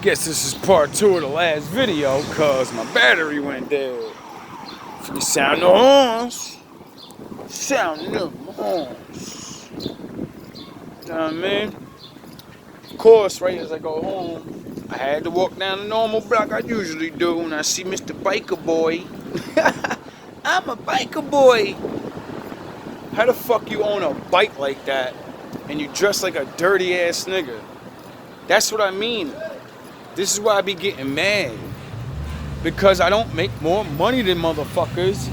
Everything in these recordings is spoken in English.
Guess this is part 2 of the last video, cause my battery went dead. Free sound the horns. Sound the horns. You know what I mean? Of course, right as I go home, I had to walk down the normal block I usually do, and I see Mr. Biker Boy. I'm a biker boy. How the fuck you own a bike like that and you dress like a dirty ass nigga? That's what I mean. This is why I be getting mad. Because I don't make more money than motherfuckers.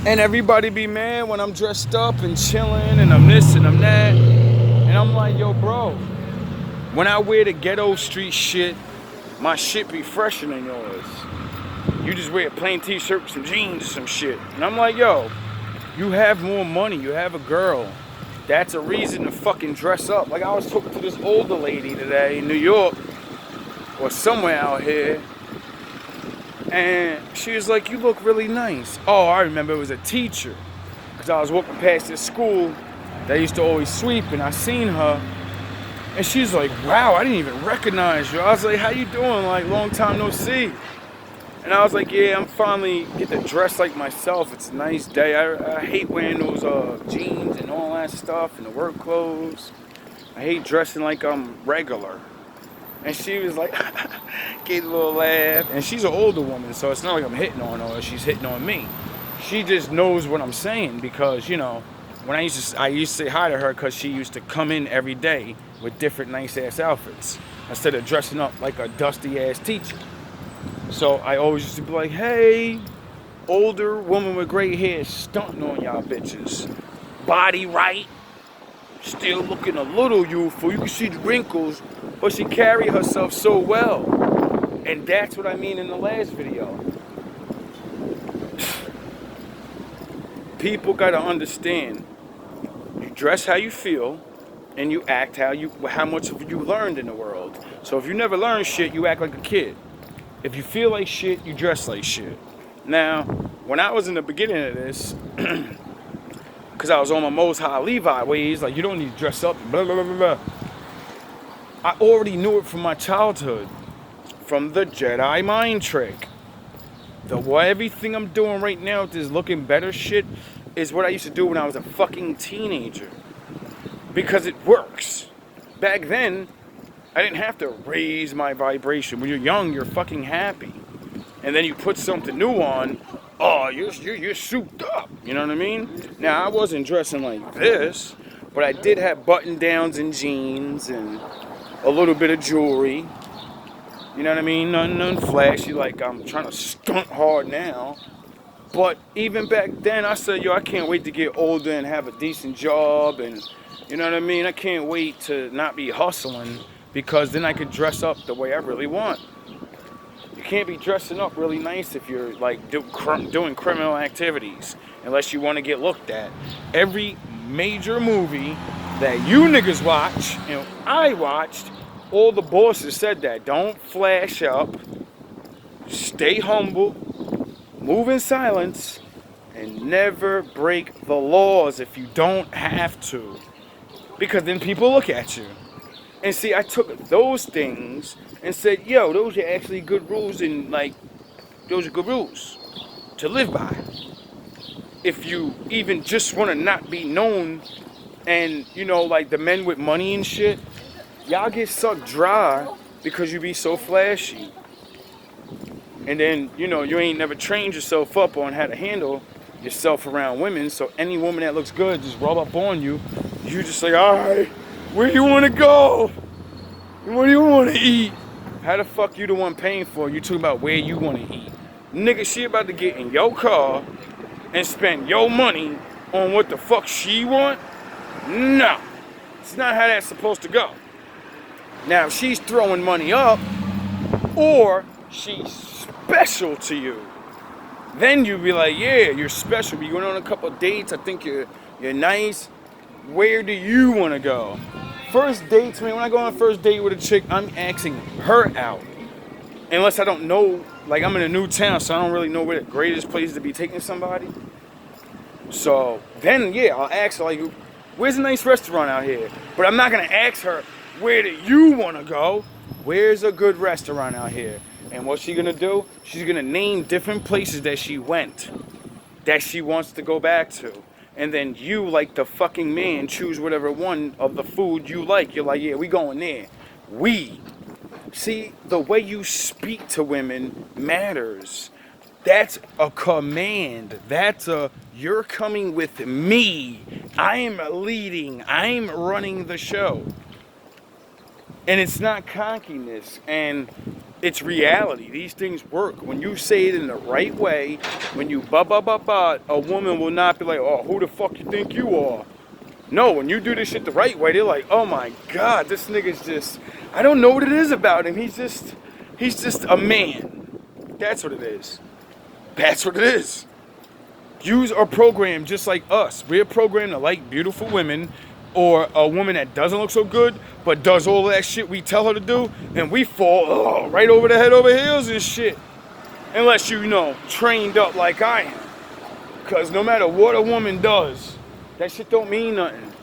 And everybody be mad when I'm dressed up and chilling and I'm this and I'm that. And I'm like, yo, bro. When I wear the ghetto street shit, my shit be fresher than yours. You just wear a plain t-shirt with some jeans or some shit. And I'm like, yo, you have more money. You have a girl. That's a reason to fucking dress up. Like I was talking to this older lady today in New York. Or somewhere out here, and she was like, you look really nice. Oh, I remember it was a teacher, because I was walking past this school that used to always sweep, and I seen her, and she's like, wow, I didn't even recognize you. I was like, how you doing? Like, long time no see. And I was like, yeah, I'm finally get to dress like myself. It's a nice day. I hate wearing those jeans and all that stuff, and the work clothes. I hate dressing like I'm regular. And she was like, gave a little laugh. And she's an older woman, so it's not like I'm hitting on her, she's hitting on me. She just knows what I'm saying because, you know, when I used to say hi to her because she used to come in every day with different nice ass outfits instead of dressing up like a dusty ass teacher. So I always used to be like, hey, older woman with gray hair stunting on y'all bitches. Body right. Still looking a little youthful. You can see the wrinkles, but she carried herself so well. And that's what I mean in the last video. People gotta understand. You dress how you feel, and you act how much of you learned in the world. So if you never learned shit, you act like a kid. If you feel like shit, you dress like shit. Now, when I was in the beginning of this, because I was on my Most High Levi ways, like you don't need to dress up, blah, blah, blah, blah. I already knew it from my childhood, from the Jedi mind trick. Everything I'm doing right now with this looking better shit is what I used to do when I was a fucking teenager. Because it works. Back then, I didn't have to raise my vibration. When you're young, you're fucking happy. And then you put something new on, oh, you're souped up. You know what I mean? Now, I wasn't dressing like this, but I did have button downs and jeans and a little bit of jewelry. You know what I mean? Nothing flashy like I'm trying to stunt hard now. But even back then, I said, yo, I can't wait to get older and have a decent job. And you know what I mean? I can't wait to not be hustling because then I could dress up the way I really want. You can't be dressing up really nice if you're like doing criminal activities unless you want to get looked at. Every major movie that you niggas watch and I watched, all the bosses said that. Don't flash up, stay humble, move in silence, and never break the laws if you don't have to. Because then people look at you. And see, I took those things and said, yo, those are actually good rules and like, those are good rules to live by. If you even just want to not be known and, you know, like the men with money and shit, y'all get sucked dry because you be so flashy. And then, you know, you ain't never trained yourself up on how to handle yourself around women. So any woman that looks good just rub up on you. You just like, all right, where you want to go? What do you want to eat? How the fuck you the one paying for it? You talking about where you want to eat. Nigga, she about to get in your car and spend your money on what the fuck she want? No. It's not how that's supposed to go. Now, if she's throwing money up, or she's special to you, then you be like, yeah, you're special. You're going on a couple of dates. I think you're nice. Where do you want to go? First dates, man, when I go on a first date with a chick, I'm asking her out. Unless I don't know, like I'm in a new town, so I don't really know where the greatest place to be taking somebody. So then, yeah, I'll ask her, like, where's a nice restaurant out here? But I'm not going to ask her, where do you want to go? Where's a good restaurant out here? And what's she gonna do? She's gonna name different places that she went, that she wants to go back to. And then you, like the fucking man, choose whatever one of the food you like. You're like, yeah, we going there. We. See, the way you speak to women matters. That's a command. That's a, you're coming with me. I'm leading. I'm running the show. And it's not cockiness, and it's reality. These things work. When you say it in the right way, when you a woman will not be like, oh, who the fuck you think you are? No, when you do this shit the right way, they're like, oh my God, this nigga's just, I don't know what it is about him. He's just a man. That's what it is. That's what it is. Yous are programmed just like us. We're programmed to like beautiful women, or a woman that doesn't look so good but does all of that shit we tell her to do, and we fall right over the head over heels and shit. Unless you know, trained up like I am. Because no matter what a woman does, that shit don't mean nothing.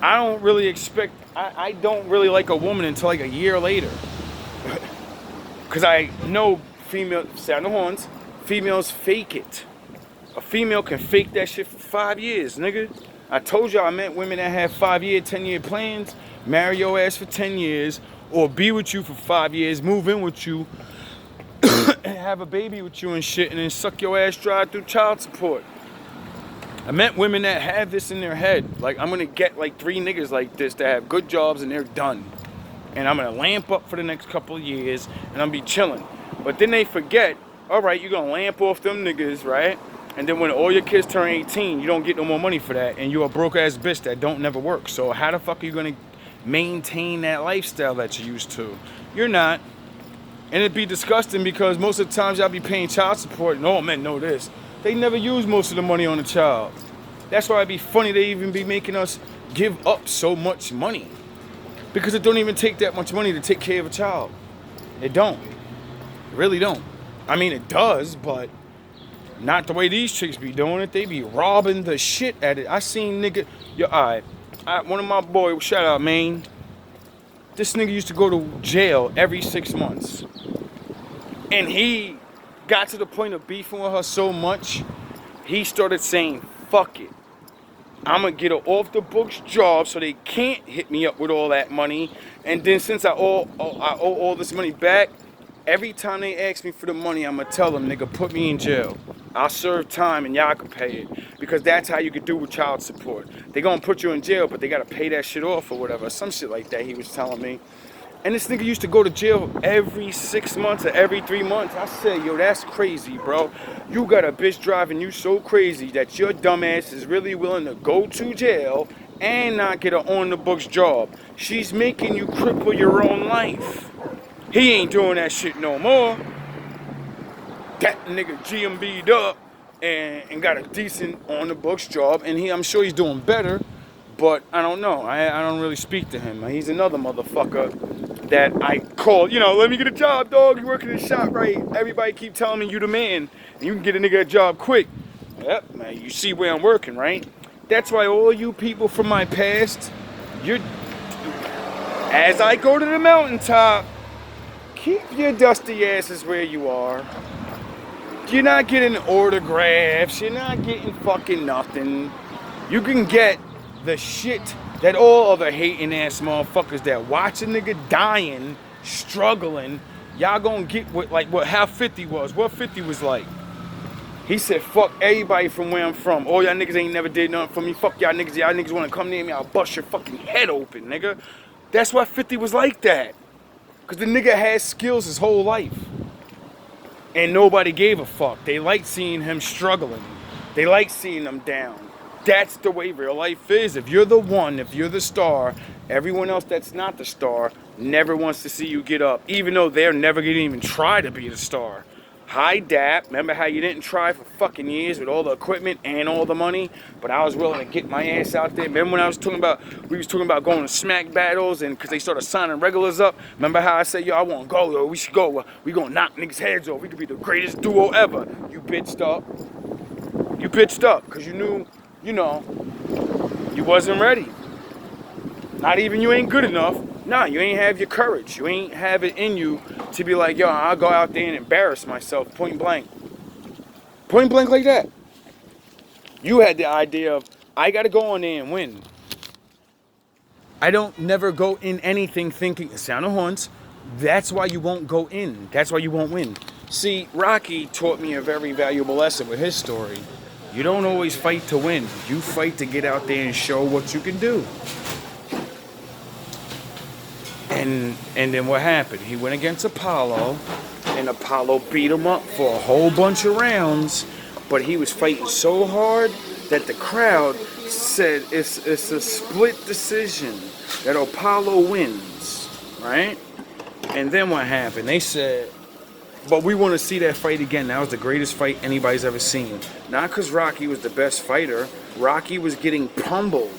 I don't really expect, I don't really like a woman until like a year later. Because I know female, sound the horns, females fake it. A female can fake that shit for 5 years, nigga. I told y'all I met women that have 5-year, 10-year plans, marry your ass for 10 years, or be with you for 5 years, move in with you, and have a baby with you and shit, and then suck your ass dry through child support. I met women that have this in their head. Like, I'm gonna get like 3 niggas like this that have good jobs and they're done. And I'm gonna lamp up for the next couple of years, and I'm be chilling. But then they forget, all right, you're gonna lamp off them niggas, right? And then when all your kids turn 18, you don't get no more money for that, and you're a broke ass bitch that don't never work. So how the fuck are you gonna maintain that lifestyle that you used to? You're not. And it'd be disgusting because most of the times y'all be paying child support, and all men know this. They never use most of the money on the child. That's why it'd be funny they even be making us give up so much money. Because it don't even take that much money to take care of a child. It don't. It really don't. I mean, it does, but not the way these chicks be doing it. They be robbing the shit at it. I seen nigga, yo, alright, one of my boys, shout out, man. This nigga used to go to jail every 6 months. And he got to the point of beefing with her so much, he started saying, fuck it. I'm gonna get an off the books job so they can't hit me up with all that money. And then since I owe all this money back, every time they ask me for the money, I'm gonna tell them, nigga, put me in jail. I'll serve time and y'all can pay it. Because that's how you could do with child support. They gonna put you in jail, but they gotta pay that shit off or whatever. Some shit like that he was telling me. And this nigga used to go to jail every 6 months or every 3 months. I said, yo, that's crazy, bro. You got a bitch driving you so crazy that your dumb ass is really willing to go to jail and not get an on-the-books job. She's making you cripple your own life. He ain't doing that shit no more. That nigga GMB'd up and got a decent on-the-books job. And I'm sure he's doing better. But I don't know. I don't really speak to him. He's another motherfucker that I call, you know, let me get a job, dog. You working in the shop, right? Everybody keep telling me you the man. And you can get a nigga a job quick. Yep, man, you see where I'm working, right? That's why all you people from my past, as I go to the mountaintop, keep your dusty asses where you are. You're not getting autographs. You're not getting fucking nothing. You can get the shit that all other hating ass motherfuckers that watch a nigga dying, struggling, y'all gonna get how 50 was. What 50 was like. He said, fuck everybody from where I'm from. All y'all niggas ain't never did nothing for me. Fuck y'all niggas. Y'all niggas wanna come near me, I'll bust your fucking head open, nigga. That's why 50 was like that. Cause the nigga had skills his whole life. And nobody gave a fuck. They liked seeing him struggling. They liked seeing him down. That's the way real life is. If you're the one, if you're the star, everyone else that's not the star never wants to see you get up, even though they're never gonna even try to be the star. Hi, Dap. Remember how you didn't try for fucking years with all the equipment and all the money, but I was willing to get my ass out there. Remember when we was talking about going to smack battles, and because they started signing regulars up. Remember how I said, yo, I want to go, yo, we should go. We gonna knock niggas' heads off. We could be the greatest duo ever. You bitched up. You bitched up because you knew, you know, you wasn't ready. Not even you ain't good enough. Nah, you ain't have your courage. You ain't have it in you to be like, yo, I'll go out there and embarrass myself point blank. Point blank like that. You had the idea of, I got to go on there and win. I don't never go in anything thinking, sound of horns. That's why you won't go in. That's why you won't win. See, Rocky taught me a very valuable lesson with his story. You don't always fight to win. You fight to get out there and show what you can do. And then what happened? He went against Apollo, and Apollo beat him up for a whole bunch of rounds, but he was fighting so hard that the crowd said it's a split decision, that Apollo wins, right? And then what happened? They said, but we want to see that fight again. That was the greatest fight anybody's ever seen. Not because Rocky was the best fighter. Rocky was getting pummeled.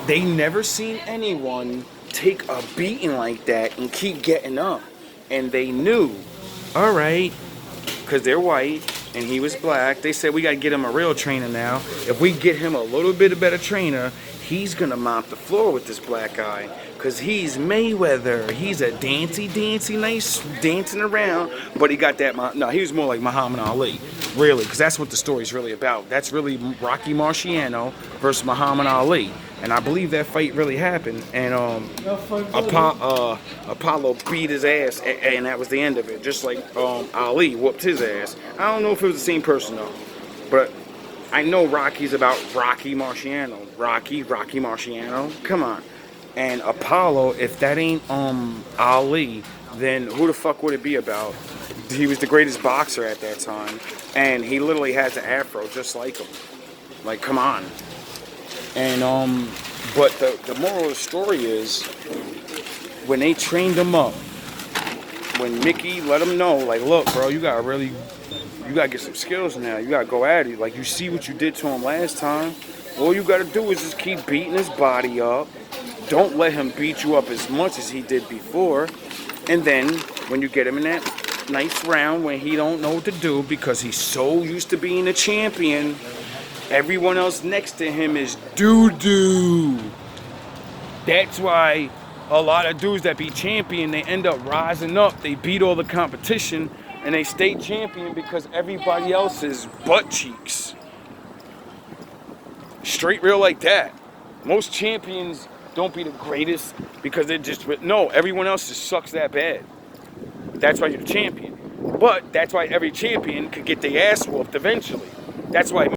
They never seen anyone take a beating like that and keep getting up. And they knew, all right, because they're white and he was black, they said we got to get him a real trainer now. If we get him a little bit of better trainer, he's going to mop the floor with this black guy. Because he's Mayweather. He's a dancy, nice, dancing around. But he got that, no, he was more like Muhammad Ali. Really, because that's what the story's really about. That's really Rocky Marciano versus Muhammad Ali. And I believe that fight really happened. And Apollo beat his ass, and that was the end of it. Just like Ali whooped his ass. I don't know if it was the same person, though. But I know Rocky's about Rocky Marciano. Rocky Marciano. Come on. And Apollo, if that ain't Ali, then who the fuck would it be about? He was the greatest boxer at that time, and he literally has an afro just like him. Like, come on. And but the moral of the story is, when they trained him up, when Mickey let him know, like, look, bro, you gotta get some skills now. You gotta go at it. Like, you see what you did to him last time. All you gotta do is just keep beating his body up. Don't let him beat you up as much as he did before. And then when you get him in that nice round when he don't know what to do because he's so used to being a champion, everyone else next to him is doo-doo. That's why a lot of dudes that be champion, they end up rising up. They beat all the competition and they stay champion because everybody else is butt cheeks. Straight real like that. Most champions don't be the greatest because they're just, no, everyone else just sucks that bad. That's why you're the champion. But that's why every champion could get their ass whooped eventually. That's why